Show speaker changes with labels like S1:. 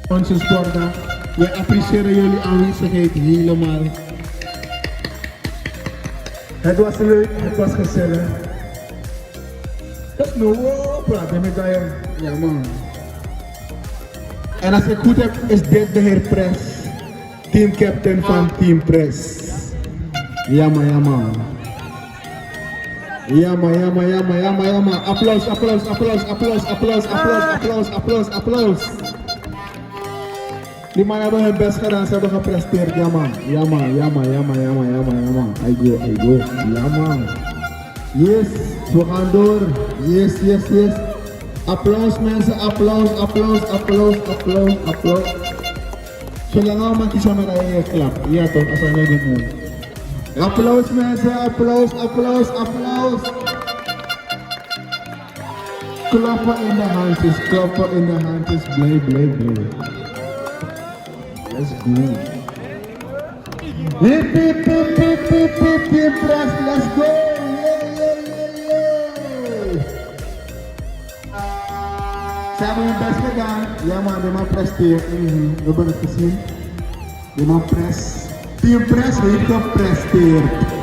S1: Onze sporten. We appreciëren jullie aanwezigheid helemaal. Het was leuk, het was gezellig. Dat is nou praten met jou. Ja man. En als ik goed heb, is dit de heer Press. Teamcaptain van Team Press. Ja man, ja man. Ja man, ja man, ja man, ja man, ja man. Applaus, applaus, applaus, applaus, applaus, applaus, applaus, applaus, applaus. Die mannen hebben hun best gedaan, ze hebben gepresteerd, ja man. Ja man, ja man, ja man, ja man, ja man, ja man. I go. Ja man. Yes, we gaan door. Yes, yes, yes. Applaus mensen, applaus, applaus, applaus, applaus, applaus. Zolang we kiezen met een klap. Ja toch, als we dit doen. Applaus mensen, applaus, applaus, applaus. Klappen in de handjes, klappen in de handjes. Blij, blij, blij. Let's go. Hip, hip, hip, hip, hip, hip, hip, press, let's go. Ze hebben hun best gedaan. Ja man, die man presteert. We hebben het gezien. Die man press. Team Press heeft gepresteerd.